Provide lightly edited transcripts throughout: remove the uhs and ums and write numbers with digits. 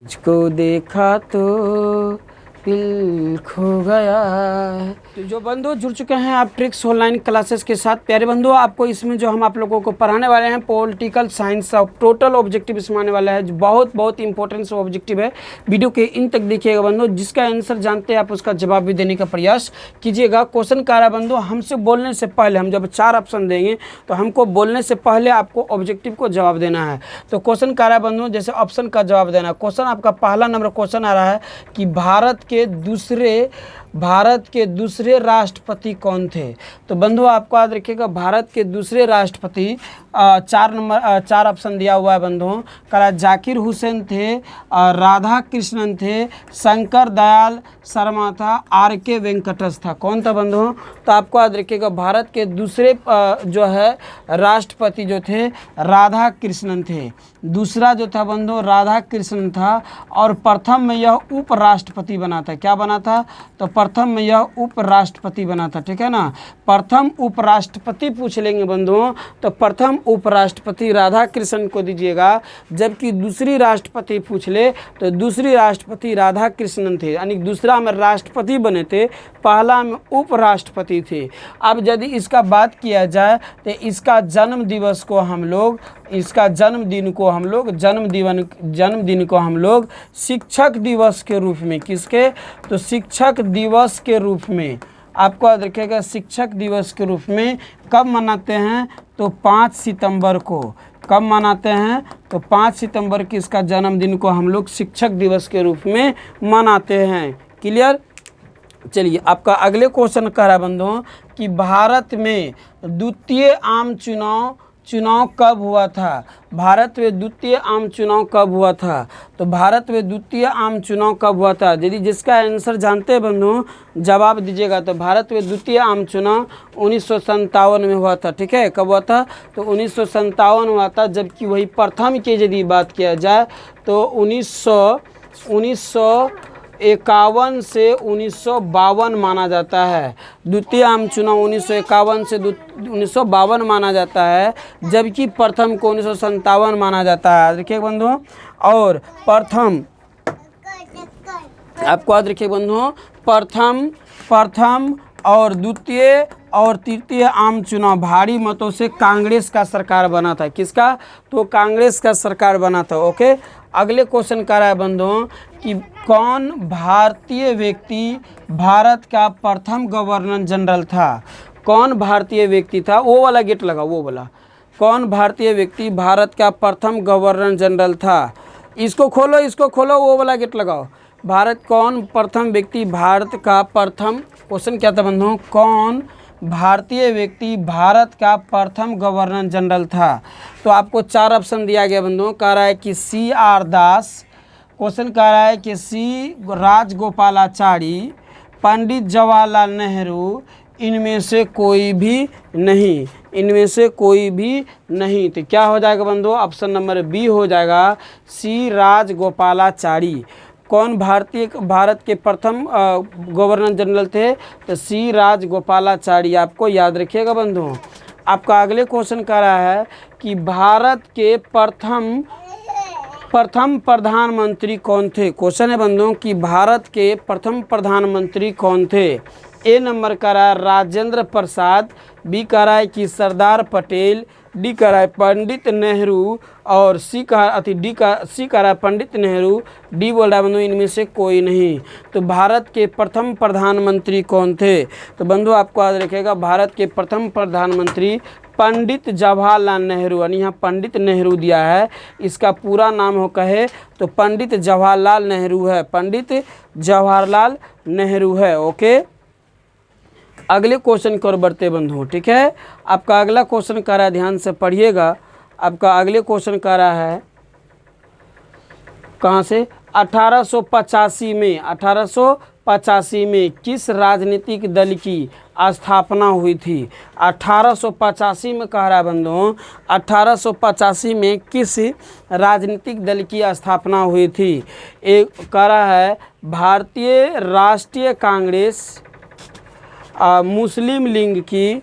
मुझको देखा तो दिल खो गया। तो जो बंधु जुड़ चुके हैं आप ट्रिक्स ऑनलाइन क्लासेस के साथ, प्यारे बंधु आपको इसमें जो हम आप लोगों को पढ़ाने वाले हैं पॉलिटिकल साइंस का टोटल ऑब्जेक्टिव इसमें आने वाला है, जो बहुत इंपॉर्टेंट ऑब्जेक्टिव है। वीडियो के इन तक देखिएगा बंधु, जिसका आंसर जानते हैं आप उसका जवाब भी देने का प्रयास कीजिएगा। क्वेश्चन क्या रहा बंधु, हमसे बोलने से पहले हम जब 4 ऑप्शन देंगे तो हमको बोलने से पहले आपको ऑब्जेक्टिव को जवाब देना है। तो क्वेश्चन क्या रहा बंधु, जैसे ऑप्शन का जवाब देना। क्वेश्चन आपका पहला नंबर क्वेश्चन आ रहा है कि भारत के दूसरे राष्ट्रपति कौन थे। तो बंधु आपको याद रखिएगा, भारत के दूसरे राष्ट्रपति 4 ऑप्शन दिया हुआ है बंधु। करा जाकिर हुसैन थे, राधा कृष्णन थे, शंकर दयाल शर्मा था, RK वेंकटस था। कौन था बंधु? तो आपको याद रखिएगा भारत के दूसरे जो है राष्ट्रपति जो थे राधा कृष्णन थे। दूसरा जो था बंधु राधा कृष्णन था, और प्रथम में यह उपराष्ट्रपति बना था। क्या बना था? तो प्रथम में यह उपराष्ट्रपति बना था, ठीक है ना। प्रथम उपराष्ट्रपति पूछ लेंगे बंधुओं तो प्रथम उपराष्ट्रपति राधा कृष्णन को दीजिएगा, जबकि दूसरी राष्ट्रपति पूछ ले तो दूसरी राष्ट्रपति राधा कृष्णन थे, यानी दूसरा में राष्ट्रपति बने थे, पहला में उपराष्ट्रपति थे। अब यदि इसका बात किया जाए तो इसका जन्मदिन को हम लोग शिक्षक दिवस के रूप में, किसके? तो शिक्षक दिवस के रूप में आपको याद रखिएगा, शिक्षक दिवस के रूप में कब मनाते हैं? तो 5 सितंबर को। कब मनाते हैं? तो 5 सितंबर की इसका जन्मदिन को हम लोग शिक्षक दिवस के रूप में मनाते हैं। क्लियर? चलिए आपका अगले क्वेश्चन कह रहा है बंधुओं कि भारत में द्वितीय आम चुनाव कब हुआ था। भारत में द्वितीय आम चुनाव कब हुआ था? तो भारत में द्वितीय आम चुनाव कब हुआ था? यदि जिसका आंसर जानते हैं बंधु जवाब दीजिएगा। तो भारत में द्वितीय आम चुनाव 1957 में हुआ था, ठीक है। कब हुआ था? तो 1957 हुआ था, जबकि वही प्रथम की यदि बात किया जाए तो 1951 से 1952 माना जाता है। द्वितीय आम चुनाव 1951 से 1952 माना जाता है, जबकि प्रथम को 1957 माना जाता है। देखिए बंधु, और प्रथम आपको याद रखिए बंधु, प्रथम और द्वितीय और तृतीय आम चुनाव भारी मतों से कांग्रेस का सरकार बना था। किसका? तो कांग्रेस का सरकार बना था। ओके, अगले क्वेश्चन कर रहा है बंधुओं कि कौन भारतीय व्यक्ति भारत का प्रथम गवर्नर जनरल था। कौन भारतीय व्यक्ति था? वो वाला गेट लगाओ, वो वाला। कौन भारतीय व्यक्ति भारत का प्रथम गवर्नर जनरल था? इसको खोलो, वो वाला गेट लगाओ। कौन प्रथम व्यक्ति भारत का प्रथम, क्वेश्चन क्या था बंधुओं, कौन भारतीय व्यक्ति भारत का प्रथम गवर्नर जनरल था? तो आपको 4 ऑप्शन दिया गया बंधुओं। कह रहा है कि CR दास, क्वेश्चन कह रहा है कि C राजगोपालाचारी, पंडित जवाहरलाल नेहरू, इनमें से कोई भी नहीं। तो क्या हो जाएगा बंधुओं? ऑप्शन नंबर B हो जाएगा, C राजगोपालाचारी। कौन भारत के प्रथम गवर्नर जनरल थे? तो C राजगोपालाचारी। आपको याद रखिएगा बंधुओं। आपका अगले क्वेश्चन कह रहा है कि भारत के प्रथम प्रधानमंत्री कौन थे। क्वेश्चन है बंधुओं कि भारत के प्रथम प्रधानमंत्री कौन थे। A नंबर कह रहा है राजेंद्र प्रसाद, B कह रहा है कि सरदार पटेल, D कह रहा है पंडित नेहरू, और C कह रहा है पंडित नेहरू, D बोल रहा है बंधु इनमें से कोई नहीं। तो भारत के प्रथम प्रधानमंत्री कौन थे? तो बंधु आपको याद रखिएगा भारत के प्रथम प्रधानमंत्री पंडित जवाहरलाल नेहरू, यानी यहाँ पंडित नेहरू दिया है, इसका पूरा नाम हो कहे तो पंडित जवाहरलाल नेहरू है। पंडित जवाहरलाल नेहरू है। ओके, अगले क्वेश्चन की ओर बढ़ते बंधु, ठीक है। आपका अगला क्वेश्चन कह रहा है, ध्यान से पढ़िएगा। आपका अगले क्वेश्चन कह रहा है कहाँ से? 1885 में किस राजनीतिक दल की स्थापना हुई थी। 1885 में कह रहा है बंधुओं, 1885 में किस राजनीतिक दल की स्थापना हुई थी। एक कह रहा है भारतीय राष्ट्रीय कांग्रेस, मुस्लिम लीग की,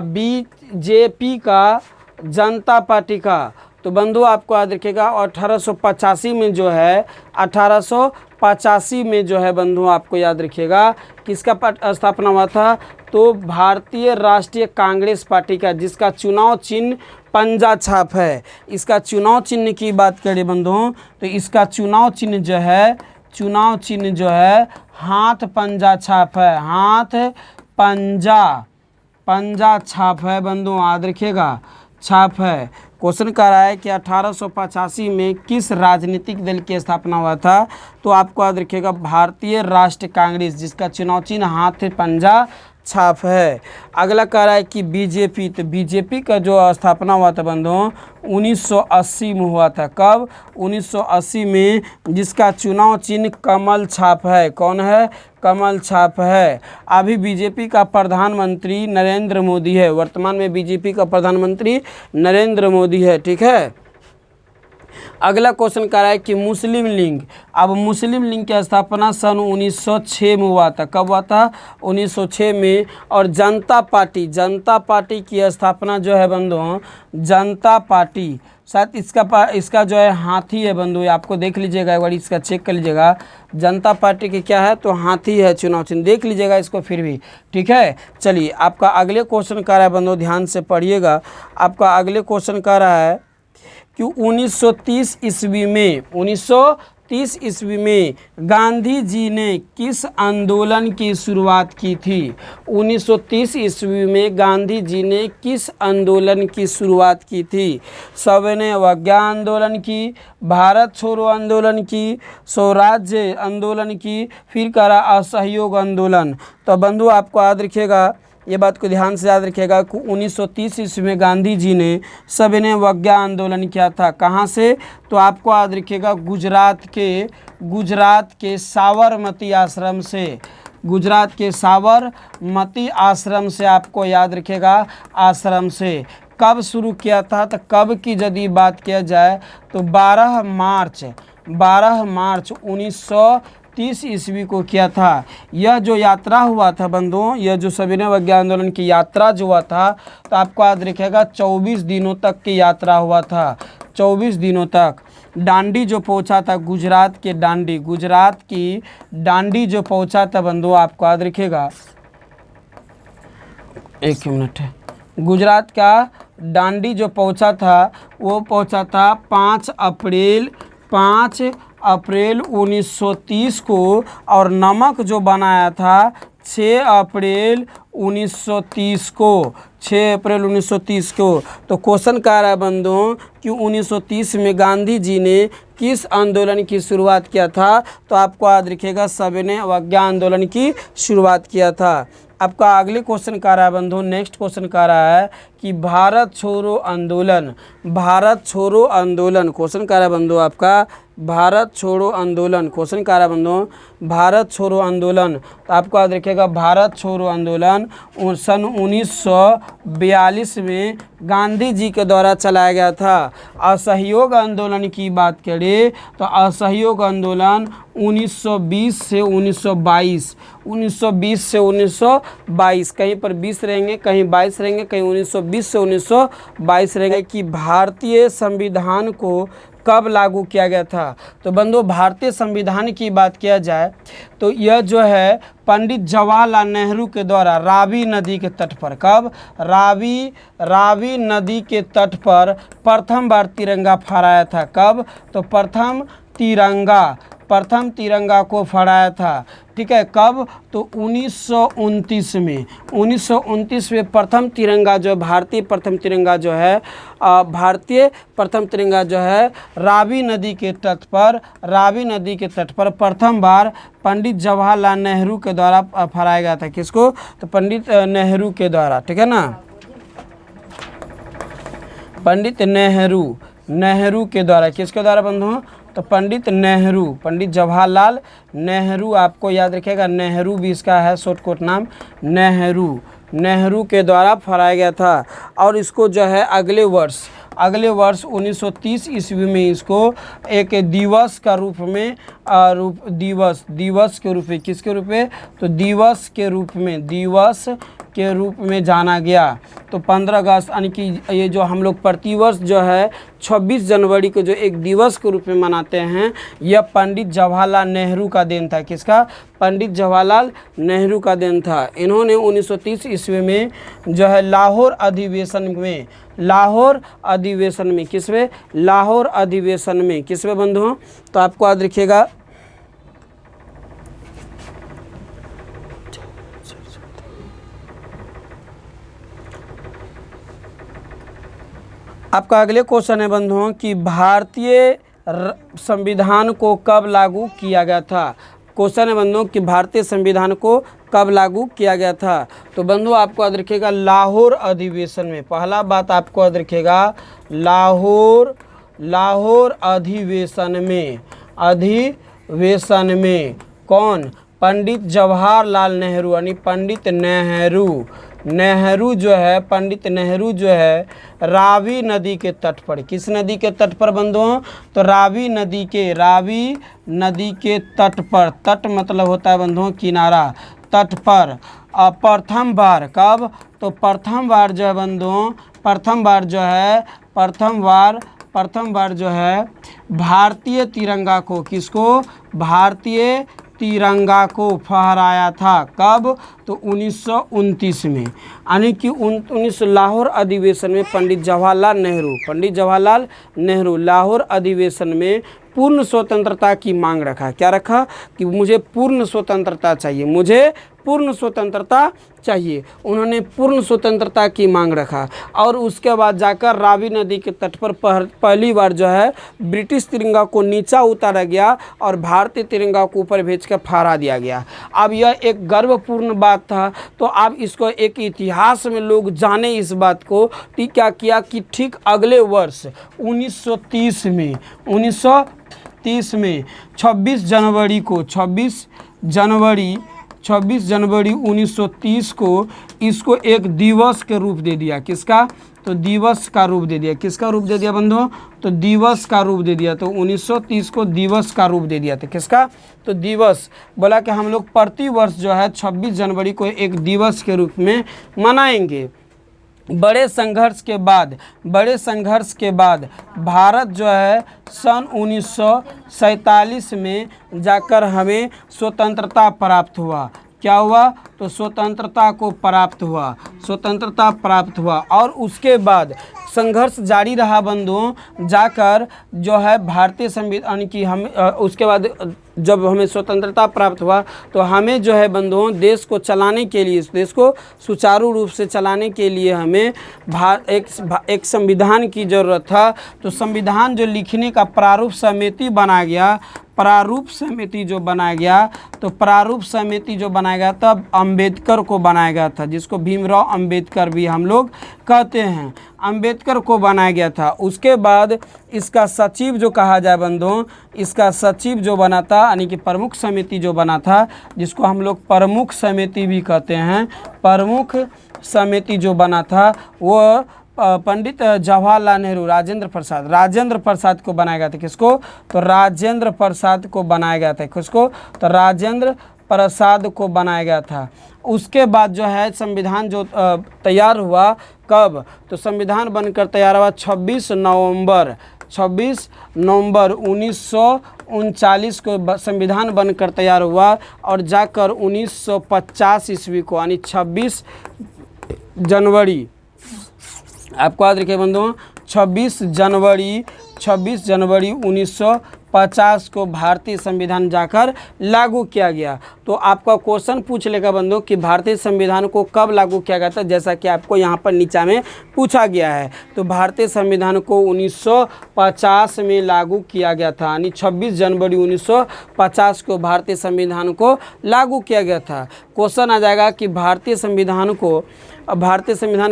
BJP का, जनता पार्टी का, तो बंधु आपको याद रखिएगा 1885 में जो है 1885 में जो है बंधु आपको याद रखिएगा किसका स्थापना हुआ था, तो भारतीय राष्ट्रीय कांग्रेस पार्टी का, जिसका चुनाव चिन्ह पंजा छाप है। इसका चुनाव चिन्ह की बात करें बंधुओं तो इसका चुनाव चिन्ह जो है हाथ पंजा छाप है, हाथ पंजा छाप है बंधुओं, याद रखिएगा छाप है। क्वेश्चन कर रहा है कि 1885 में किस राजनीतिक दल की स्थापना हुआ था, तो आपको याद रखिएगा भारतीय राष्ट्रीय कांग्रेस, जिसका चुनाव चिन्ह हाथ पंजा छाप है। अगला कह रहा है कि बीजेपी, तो बीजेपी का जो स्थापना हुआ था बंधुओं 1980 में हुआ था। कब? 1980 में, जिसका चुनाव चिन्ह कमल छाप है। कौन है? कमल छाप है। अभी बीजेपी का प्रधानमंत्री नरेंद्र मोदी है, वर्तमान में बीजेपी का प्रधानमंत्री नरेंद्र मोदी है। ठीक है। अगला क्वेश्चन कह रहा है कि मुस्लिम लीग, अब मुस्लिम लीग की स्थापना सन 1906 में हुआ था। कब हुआ था? 1906 में। और जनता पार्टी की स्थापना जो है बंधुओं, जनता पार्टी, शायद इसका जो है हाथी है बंधु, आपको देख लीजिएगा एक बार, इसका चेक कर लीजिएगा। जनता पार्टी की क्या है, तो हाथी है चुनाव चिन्ह, देख लीजिएगा इसको फिर भी। ठीक है। चलिए आपका अगले क्वेश्चन कह रहा है बंधु, ध्यान से पढ़िएगा। आपका अगले क्वेश्चन कह रहा है कि 1930 ईस्वी में गांधी जी ने किस आंदोलन की शुरुआत की थी? 1930 ईस्वी में गांधी जी ने किस आंदोलन की शुरुआत की थी? सविनय अवज्ञा आंदोलन की, भारत छोड़ो आंदोलन की, स्वराज्य आंदोलन की, फिर करा असहयोग आंदोलन। तो बंधु आपको याद रखिएगा, ये बात को ध्यान से याद रखिएगा कि 1930 ईस्वी में गांधी जी ने सविनय अवज्ञा आंदोलन किया था। कहाँ से? तो आपको याद रखिएगा गुजरात के साबरमती आश्रम से, गुजरात के साबरमती आश्रम से, आपको याद रखिएगा आश्रम से। कब शुरू किया था? तो कब की यदि बात किया जाए तो 12 मार्च 1930 ईस्वी को किया था। यह जो यात्रा हुआ था बंधुओं, यह जो सविनय अवज्ञा आंदोलन की यात्रा जो हुआ था, तो आपको याद रखिएगा 24 दिनों तक की यात्रा हुआ था। 24 दिनों तक दांडी जो पहुंचा था, गुजरात की दांडी जो पहुंचा था बंधुओं, आपको याद रखिएगा, एक मिनट है, गुजरात का दांडी जो पहुंचा था वो पहुंचा था 5 अप्रैल 1930 को, और नमक जो बनाया था 6 अप्रैल 1930 को, 6 अप्रैल 1930 को। तो क्वेश्चन कह रहा है बंधुओं कि 1930 में गांधी जी ने किस आंदोलन की शुरुआत किया था? तो आपको याद रखिएगा सविनय अवज्ञा आंदोलन की शुरुआत किया था। आपका अगले क्वेश्चन कह रहा है बंधु, नेक्स्ट क्वेश्चन कह रहा है कि भारत छोड़ो आंदोलन, क्वेश्चन कह रहा है बंधु आपका भारत छोड़ो आंदोलन, क्वेश्चन कह रहा है बंधु भारत छोड़ो आंदोलन। तो आपको याद रखिएगा भारत छोड़ो आंदोलन सन 1942 में गांधी जी के द्वारा चलाया गया था। असहयोग आंदोलन की बात करें तो असहयोग आंदोलन 1920 से 1922, कहीं पर 20 रहेंगे, कहीं 22 रहेंगे, कहीं 1920 से 1922 रहेंगे। कि भारतीय संविधान को कब लागू किया गया था? तो बंधु भारतीय संविधान की बात किया जाए तो यह जो है पंडित जवाहरलाल नेहरू के द्वारा रावी नदी के तट पर, कब? रावी नदी के तट पर प्रथम बार तिरंगा फहराया था। कब? तो प्रथम तिरंगा को फहराया था। ठीक है। कब? तो 1929 में, 1929 में प्रथम तिरंगा जो भारतीय प्रथम तिरंगा जो है रावी नदी के तट पर प्रथम बार पंडित जवाहरलाल नेहरू के द्वारा फहराया गया था। किसको? तो पंडित नेहरू के द्वारा। ठीक है ना, पंडित नेहरू के द्वारा। किसके द्वारा बंधु? तो पंडित जवाहरलाल नेहरू, आपको याद रखिएगा नेहरू भी इसका है शॉर्टकट नाम, नेहरू के द्वारा फहराया गया था। और इसको जो है अगले वर्ष अगले वर्ष 1930 ईस्वी में इसको एक दिवस का रूप में दिवस के रूप में, किसके रूप में, तो दिवस के रूप में जाना गया। तो 15 अगस्त यानी कि ये जो हम लोग प्रतिवर्ष जो है 26 जनवरी को जो एक दिवस के रूप में मनाते हैं, यह पंडित जवाहरलाल नेहरू का देन था। किसका? पंडित जवाहरलाल नेहरू का देन था। इन्होंने 1930 ईस्वी में जो है लाहौर अधिवेशन में, किसमें, लाहौर अधिवेशन में, किसमें बंधुओं, तो आपको याद रखिएगा आपका अगले क्वेश्चन है बंधुओं कि भारतीय संविधान को कब लागू किया गया था। क्वेश्चन है बंधुओं कि भारतीय संविधान को कब लागू किया गया था। तो बंधुओं आपको याद रखिएगा लाहौर अधिवेशन में। पहला बात आपको याद रखिएगा लाहौर अधिवेशन में कौन? पंडित जवाहरलाल नेहरू यानी पंडित नेहरू जो है, पंडित नेहरू जो है रावी नदी के तट पर, किस नदी के तट पर बंधुओं, तो रावी नदी के तट पर, तट मतलब होता है बंधुओं किनारा, तट पर प्रथम बार, कब, तो प्रथम बार जो है बंधुओं, प्रथम बार जो है भारतीय तिरंगा को, किसको, भारतीय तिरंगा को फहराया था। कब? तो 1929 में, यानी कि 19 लाहौर अधिवेशन में पंडित जवाहरलाल नेहरू लाहौर अधिवेशन में पूर्ण स्वतंत्रता की मांग रखा। क्या रखा? कि मुझे पूर्ण स्वतंत्रता चाहिए। उन्होंने पूर्ण स्वतंत्रता की मांग रखा और उसके बाद जाकर रावी नदी के तट पर पहली बार जो है ब्रिटिश तिरंगा को नीचा उतारा गया और भारतीय तिरंगा को ऊपर भेजकर फहरा दिया गया। अब यह एक गर्वपूर्ण बात था, तो अब इसको एक इतिहास में लोग जाने इस बात को। क्या किया कि ठीक अगले वर्ष 1930 में 26 जनवरी 1930 को इसको एक दिवस के रूप दे दिया। किसका? तो दिवस का रूप दे दिया। किसका रूप दे दिया बंधुओं? तो दिवस का रूप दे दिया। तो 1930 को दिवस का रूप दे दिया था। किसका? तो दिवस बोला कि हम लोग प्रति वर्ष जो है 26 जनवरी को एक दिवस के रूप में मनाएंगे। बड़े संघर्ष के बाद भारत जो है सन 1947 में जाकर हमें स्वतंत्रता प्राप्त हुआ। क्या हुआ? तो स्वतंत्रता प्राप्त हुआ और उसके बाद संघर्ष जारी रहा बंधुओं। जाकर जो है भारतीय संविधान की हम उसके बाद जब हमें स्वतंत्रता प्राप्त हुआ तो हमें जो है बंधुओं देश को चलाने के लिए, देश को सुचारू रूप से चलाने के लिए हमें एक संविधान की ज़रूरत था। तो संविधान जो लिखने का प्रारूप समिति बनाया गया, प्रारूप समिति जो बनाया गया तब अंबेडकर को बनाया गया था, जिसको भीमराव अंबेडकर भी हम लोग कहते हैं। अंबेडकर को बनाया गया था। उसके बाद इसका सचिव जो कहा जाए बंधुओं, इसका सचिव जो बना था यानी कि प्रमुख समिति जो बना था, जिसको हम लोग प्रमुख समिति भी कहते हैं, प्रमुख समिति जो बना था वो पंडित जवाहरलाल नेहरू, राजेंद्र प्रसाद को बनाया गया था। किसको? तो राजेंद्र प्रसाद को बनाया गया था। किसको? तो राजेंद्र प्रसाद को बनाया गया था। उसके बाद जो है संविधान जो तैयार हुआ, कब? तो संविधान बनकर तैयार हुआ 26 नवंबर 1939 को संविधान बनकर तैयार हुआ और जाकर 1950 ईस्वी को यानी 26 जनवरी, आपको याद रखिए बंधुओं, 26 जनवरी 1950 को भारतीय संविधान जाकर लागू किया गया। तो आपका क्वेश्चन पूछ लेगा बंधुओं कि भारतीय संविधान को कब लागू किया गया था, जैसा कि आपको यहाँ पर नीचा में पूछा गया है। तो भारतीय संविधान को 1950 में लागू किया गया था, यानी 26 जनवरी 1950 को भारतीय संविधान को लागू किया गया था। क्वेश्चन आ जाएगा कि भारतीय संविधान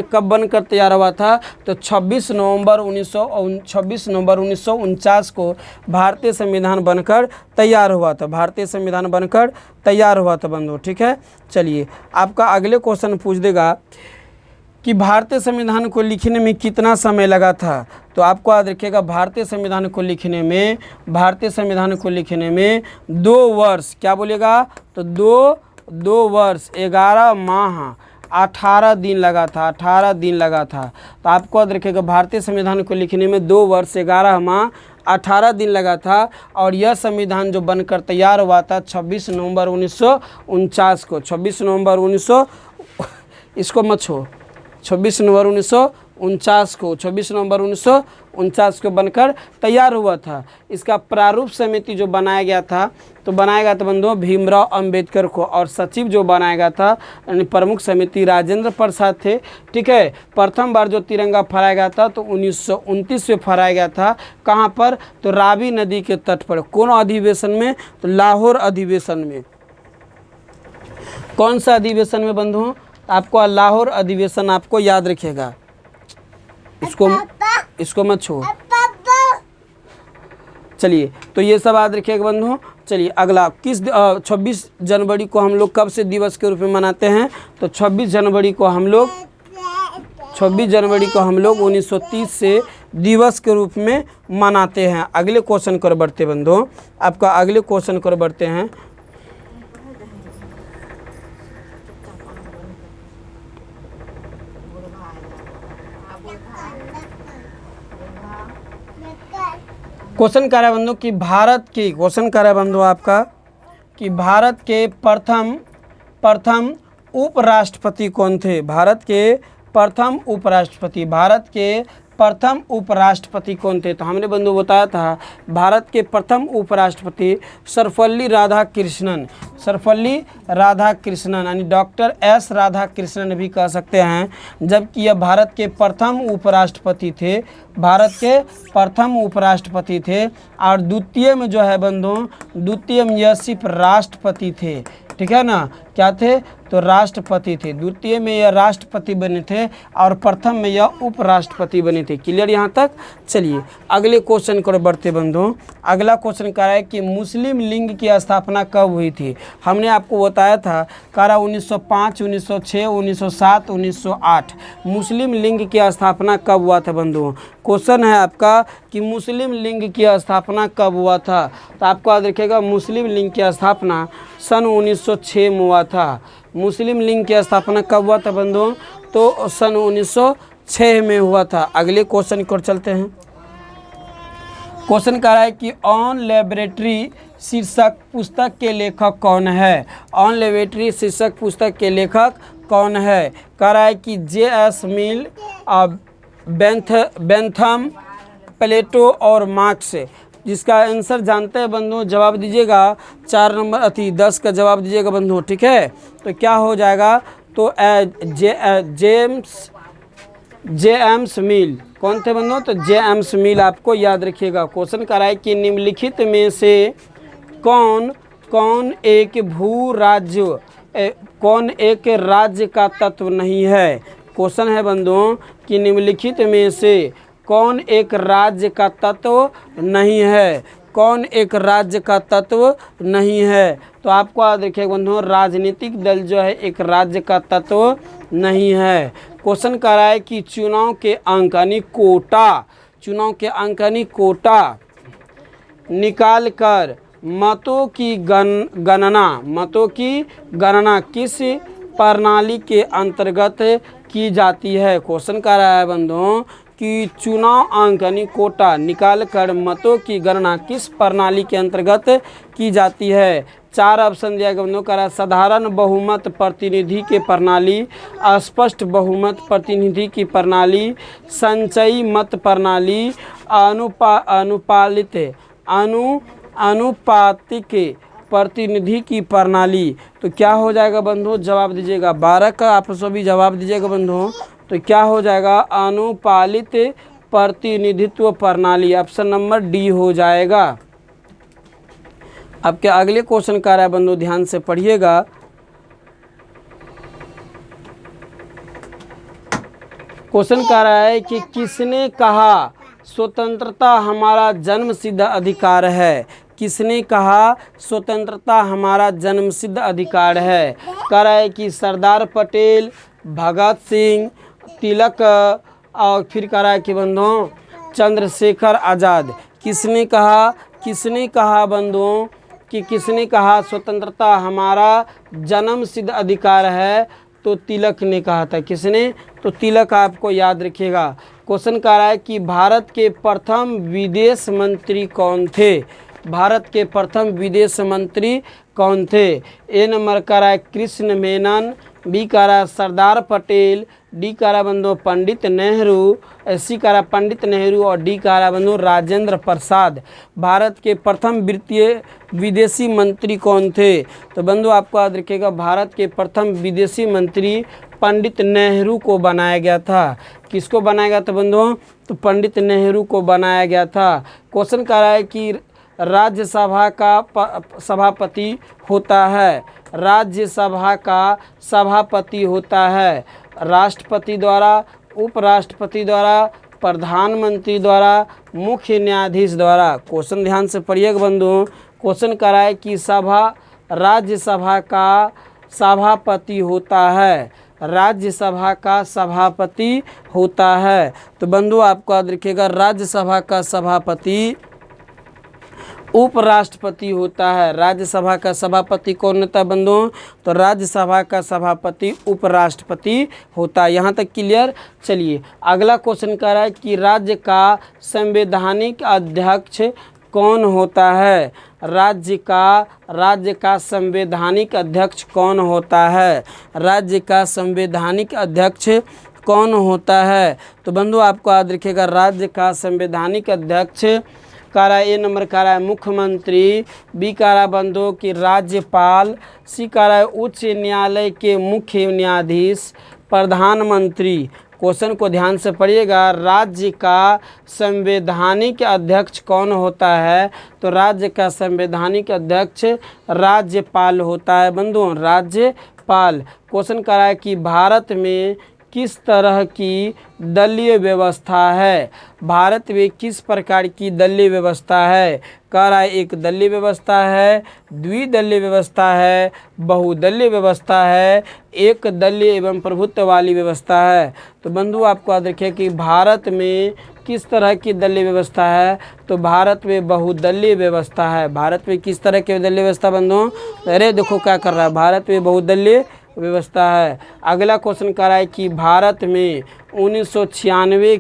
कब बनकर तैयार हुआ था, तो 26 नवंबर 1949 को भारतीय संविधान बनकर तैयार हुआ था। बंधु ठीक है। चलिए आपका अगले क्वेश्चन पूछ देगा कि भारतीय संविधान को लिखने में कितना समय लगा था। तो आपको याद रखिएगा भारतीय संविधान को लिखने में 2 वर्ष, क्या बोलेगा, तो 2 वर्ष 11 माह 18 दिन लगा था, 18 दिन लगा था। तो आपको याद रखिएगा भारतीय संविधान को लिखने में 2 वर्ष 11 माह 18 दिन लगा था। और यह संविधान जो बनकर तैयार हुआ था 26 नवंबर 1949 को, 26 नवंबर 1949 को बनकर तैयार हुआ था। इसका प्रारूप समिति जो बनाया गया था बंधुओं भीमराव अंबेडकर को, और सचिव जो बनाया गया था यानी प्रमुख समिति राजेंद्र प्रसाद थे। ठीक है, प्रथम बार जो तिरंगा फहराया गया था तो 1929 में फहराया गया था। कहाँ पर, तो रावी नदी के तट पर। कौन अधिवेशन में, तो लाहौर अधिवेशन में। कौन सा अधिवेशन में बंधुओं, आपको लाहौर अधिवेशन आपको याद रखिएगा, इसको मत छोड़। चलिए, तो ये सब याद रखिएगा बंधुओं। चलिए अगला, किस 26 जनवरी को हम लोग कब से दिवस के रूप में मनाते हैं, तो 26 जनवरी को हम लोग 1930 से दिवस के रूप में मनाते हैं। अगले क्वेश्चन को बढ़ते बंधुओं, आपका अगले क्वेश्चन को बढ़ते हैं। क्वेश्चन कर रहा है बंधु कि भारत के प्रथम उपराष्ट्रपति कौन थे। भारत के प्रथम उपराष्ट्रपति कौन थे। तो हमने बंधु बताया था भारत के प्रथम उपराष्ट्रपति सर्वपल्ली राधाकृष्णन यानी डॉक्टर एस राधाकृष्णन भी कह सकते हैं, जबकि यह भारत के प्रथम उपराष्ट्रपति थे। और द्वितीय में जो है बंधु, द्वितीय में यह सिर्फ राष्ट्रपति थे। ठीक है ना, क्या थे, तो राष्ट्रपति थे। द्वितीय में यह राष्ट्रपति बने थे और प्रथम में यह उपराष्ट्रपति बने थे। क्लियर यहाँ तक। चलिए अगले क्वेश्चन को बढ़ते बंधुओं। अगला क्वेश्चन कह रहा है कि मुस्लिम लीग की स्थापना कब हुई थी। हमने आपको बताया था करा 1905, 1906, 1907, 1908 मुस्लिम लीग की स्थापना कब हुआ था बंधुओं। क्वेश्चन है आपका कि मुस्लिम लीग की स्थापना कब हुआ था। तो आपको याद रखिएगा मुस्लिम लीग की स्थापना सन 1906 में हुआ था। मुस्लिम लीग की स्थापना कब हुआ था बंधुओं, तो सन 1906 में हुआ था। अगले क्वेश्चन को चलते हैं। क्वेश्चन कह रहा है कि ऑन लेबोरेटरी शीर्षक पुस्तक के लेखक कौन है। ऑन लेबोरेटरी शीर्षक पुस्तक के लेखक कौन है। कह रहा है कि J.S. मिल, बेंथम, प्लेटो और मार्क्स। जिसका आंसर जानते हैं बंधुओं, जवाब दीजिएगा 4 नंबर 10 का जवाब दीजिएगा बंधुओं। ठीक है, तो क्या हो जाएगा, तो जेम्स मिल कौन थे बंधुओं, तो जेम्स मिल आपको याद रखिएगा। क्वेश्चन कर रहा है कि निम्नलिखित में से कौन एक राज्य का तत्व नहीं है। क्वेश्चन है बंधुओं कि निम्नलिखित में से कौन एक राज्य का तत्व नहीं है। कौन एक राज्य का तत्व नहीं है। तो आपको याद रखिएगा बंधुओं, राजनीतिक दल जो है एक राज्य का तत्व नहीं है। क्वेश्चन कह रहा है कि चुनाव के अंक यानी कोटा निकाल कर मतों की गणना किस प्रणाली के अंतर्गत की जाती है। क्वेश्चन कह रहा है बंधुओं कि चुनाव अंक यानी कोटा निकाल कर मतों की गणना किस प्रणाली के अंतर्गत की जाती है। 4 ऑप्शन दिया गया बंधुओं। कह रहा है साधारण बहुमत प्रतिनिधि की प्रणाली, अस्पष्ट बहुमत प्रतिनिधि की प्रणाली, संचयी मत प्रणाली, अनुपातिक प्रतिनिधि की प्रणाली। तो क्या हो जाएगा बंधुओं, जवाब दीजिएगा। 12 का आप सभी जवाब दीजिएगा बंधुओं। तो क्या हो जाएगा, अनुपालित प्रतिनिधित्व प्रणाली। ऑप्शन नंबर डी हो जाएगा। अब क्या अगले क्वेश्चन का रहा है बंधु, ध्यान से पढ़िएगा। क्वेश्चन कह रहा है कि किसने कहा स्वतंत्रता हमारा जन्मसिद्ध अधिकार है। किसने कहा स्वतंत्रता हमारा जन्मसिद्ध अधिकार है। कह रहा है कि सरदार पटेल, भगत सिंह, तिलक और फिर कह रहा है कि बंधुओं चंद्रशेखर आज़ाद। किसने कहा बंधुओं कि किसने कहा स्वतंत्रता हमारा जन्म सिद्ध अधिकार है? तो तिलक ने कहा था। किसने? तो तिलक आपको याद रखिएगा। क्वेश्चन कह रहा है कि भारत के प्रथम विदेश मंत्री कौन थे? भारत के प्रथम विदेश मंत्री कौन थे? ए नंबर कह रहा है कृष्ण मेनन, बी कह रहा है सरदार पटेल, डी कह रहा बंधु पंडित नेहरू, सी कह रहा पंडित नेहरू और डी कह रहा बंधु राजेंद्र प्रसाद। भारत के प्रथम विदेशी मंत्री कौन थे? तो बंधु आपको याद रखिएगा भारत के प्रथम विदेशी मंत्री पंडित नेहरू को बनाया गया था। किसको बनाया गया था बंधुओं? तो पंडित नेहरू को बनाया गया था। क्वेश्चन कह रहा है कि राज्यसभा का सभापति होता है, राज्यसभा का सभापति होता है राष्ट्रपति द्वारा, उपराष्ट्रपति द्वारा, प्रधानमंत्री द्वारा, मुख्य न्यायाधीश द्वारा। क्वेश्चन ध्यान से पढ़िएगा बंधुओं। क्वेश्चन कह रहा है कि राज्यसभा का सभापति होता है, राज्यसभा का सभापति होता है। तो बंधु आपको याद रखिएगा राज्यसभा का सभापति उपराष्ट्रपति होता है। राज्यसभा का सभापति कौन होता है बंधुओं? तो राज्यसभा का सभापति उपराष्ट्रपति होता है। यहाँ तक क्लियर? चलिए अगला क्वेश्चन कह रहा है कि राज्य का संवैधानिक अध्यक्ष कौन होता है? राज्य का संवैधानिक अध्यक्ष कौन होता है? राज्य का संवैधानिक अध्यक्ष कौन होता है? तो बंधु आपको याद रखिएगा राज्य का संवैधानिक अध्यक्ष कारा ए नंबर कह रहा है मुख्यमंत्री, बी कह रहा है बंधु कि राज्यपाल, सी कह रहा है उच्च न्यायालय के मुख्य न्यायाधीश, प्रधानमंत्री। क्वेश्चन को ध्यान से पढ़िएगा। राज्य का संवैधानिक अध्यक्ष कौन होता है? तो राज्य का संवैधानिक अध्यक्ष राज्यपाल होता है बंधुओं, राज्यपाल। क्वेश्चन कह रहा है कि भारत में किस तरह की दलीय व्यवस्था है? भारत में किस प्रकार की दलीय व्यवस्था है? कह रहा है एक दलीय व्यवस्था है, द्विदलीय व्यवस्था है, बहुदलीय व्यवस्था है, एक दलीय एवं प्रभुत्व वाली व्यवस्था है। तो बंधु आपको याद रखिए कि भारत में किस तरह की दलीय व्यवस्था है? तो भारत में बहुदलीय व्यवस्था है। भारत में किस तरह की दलीय व्यवस्था बंधुओं? अरे देखो क्या कर रहा है, भारत में बहुदलीय व्यवस्था है। अगला क्वेश्चन कह रहा है कि भारत में 1996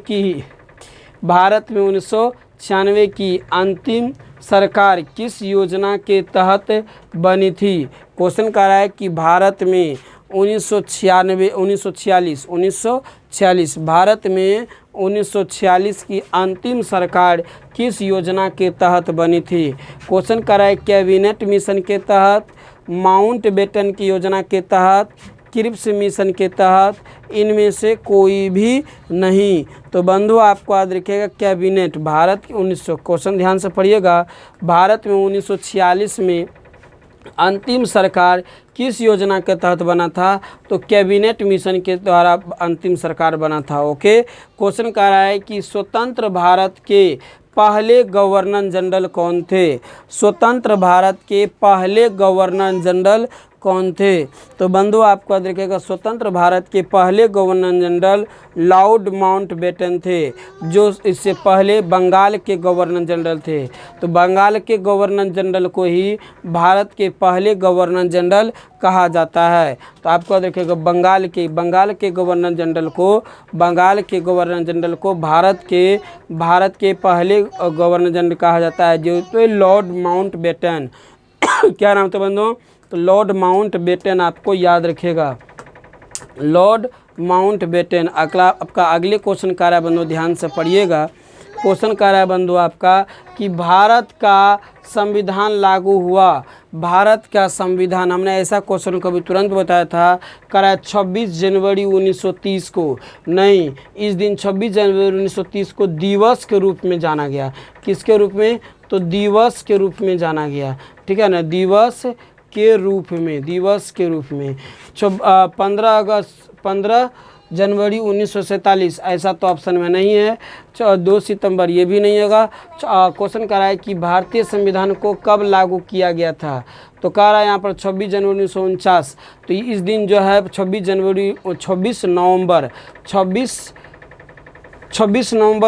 की अंतिम सरकार किस योजना के तहत बनी थी? क्वेश्चन कह रहा है कि भारत में 1946 भारत में 1946 की अंतिम सरकार किस योजना के तहत बनी थी? क्वेश्चन कह रहा है कैबिनेट मिशन के तहत, माउंटबेटन की योजना के तहत, क्रिप्स मिशन के तहत, इनमें से कोई भी नहीं। तो बंधु आपको याद रखिएगा कैबिनेट भारत की 1900। क्वेश्चन ध्यान से पढ़िएगा। भारत में 1946 में अंतिम सरकार किस योजना के तहत बना था? तो कैबिनेट मिशन के द्वारा अंतिम सरकार बना था। ओके। क्वेश्चन कह रहा है कि स्वतंत्र भारत के पहले गवर्नर जनरल कौन थे? स्वतंत्र भारत के पहले गवर्नर जनरल कौन थे? तो बंधु आपको याद रखिएगा स्वतंत्र भारत के पहले गवर्नर जनरल लॉर्ड माउंटबेटन थे, जो इससे पहले बंगाल के गवर्नर जनरल थे। तो बंगाल के गवर्नर जनरल को ही भारत के पहले गवर्नर जनरल कहा जाता है। तो आपको याद रखिएगा बंगाल के गवर्नर जनरल को भारत के पहले गवर्नर जनरल कहा जाता है, जो तो लॉर्ड माउंटबेटन। क्या नाम था बंधुओं? तो लॉर्ड माउंटबेटन आपको याद रखिएगा, लॉर्ड माउंटबेटन। आपका अगले क्वेश्चन कह रहा है बंधु, ध्यान से पढ़िएगा। क्वेश्चन कह रहा है बंधु आपका कि भारत का संविधान लागू हुआ। भारत का संविधान, हमने ऐसा क्वेश्चन को भी तुरंत बताया था, कह रहा है 26 जनवरी 1930 को। नहीं, इस दिन 26 जनवरी 1930 को दिवस के रूप में जाना गया। किसके रूप में? तो दिवस के रूप में जाना गया। ठीक है ना, दिवस के रूप में। 15 जनवरी 1947, ऐसा तो ऑप्शन में नहीं है। 2 सितंबर ये भी नहीं होगा। क्वेश्चन कह रहा है कि भारतीय संविधान को कब लागू किया गया था, तो कह रहा है यहाँ पर 26 जनवरी 1949। तो इस दिन जो है 26 नवंबर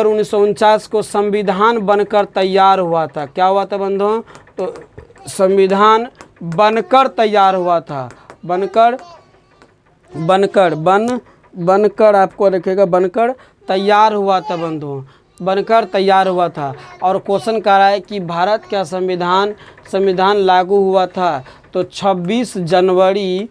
1949 को संविधान बनकर तैयार हुआ था। क्या हुआ था बंधुओं, तो संविधान बनकर तैयार हुआ था। बनकर आपको रखेगा, बनकर तैयार हुआ था बंधुओं, बनकर तैयार हुआ था। और क्वेश्चन कह रहा है कि भारत का संविधान लागू हुआ था, तो 26 जनवरी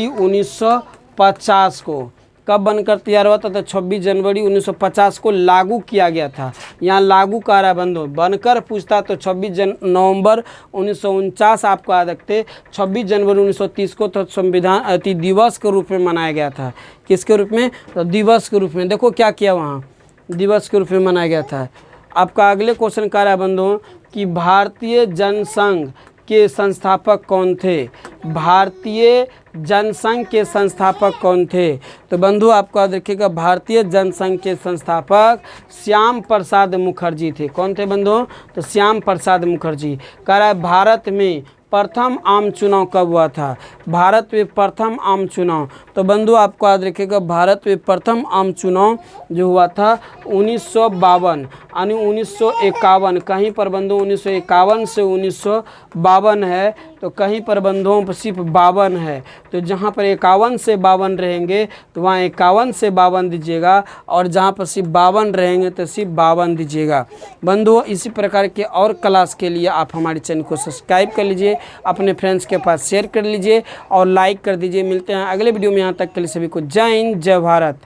1950 को। कब बनकर तैयार हुआ था, तो 26 जनवरी 1950 को लागू किया गया था। यहाँ लागू कह रहा है बंधु, बनकर पूछता तो 26 नवंबर 1949 आपको याद रखते। 26 जनवरी 1930 को तो संविधान दिवस के रूप में मनाया गया था। किसके रूप में, तो दिवस के रूप में। देखो क्या किया वहाँ, दिवस के रूप में मनाया गया था। आपका अगले क्वेश्चन कह रहा है बंधुओं कि भारतीय जनसंघ के संस्थापक कौन थे। भारतीय जनसंघ के संस्थापक कौन थे, तो बंधु आपको याद रखिएगा, भारतीय जनसंघ के संस्थापक श्याम प्रसाद मुखर्जी थे। कौन थे बंधु, तो श्याम प्रसाद मुखर्जी। कह रहा है भारत में प्रथम आम चुनाव कब हुआ था। भारत में प्रथम आम चुनाव, तो बंधु आपको याद रखिएगा, भारत में प्रथम आम चुनाव जो हुआ था 1952 यानी 1951। कहीं पर बंधु 1951 से 1952 है, तो कहीं पर बंधुओं पर सिर्फ 52 है। तो जहाँ पर 51 से 52 रहेंगे तो वहाँ 51 से 52 दीजिएगा, और जहाँ पर सिर्फ 52 रहेंगे तो सिर्फ 52 दीजिएगा। बंधुओं इसी प्रकार के और क्लास के लिए आप हमारे चैनल को सब्सक्राइब कर लीजिए, अपने फ्रेंड्स के पास शेयर कर लीजिए और लाइक कर दीजिए। मिलते हैं अगले वीडियो में, यहाँ तक के लिए सभी को जय हिंद, जय भारत।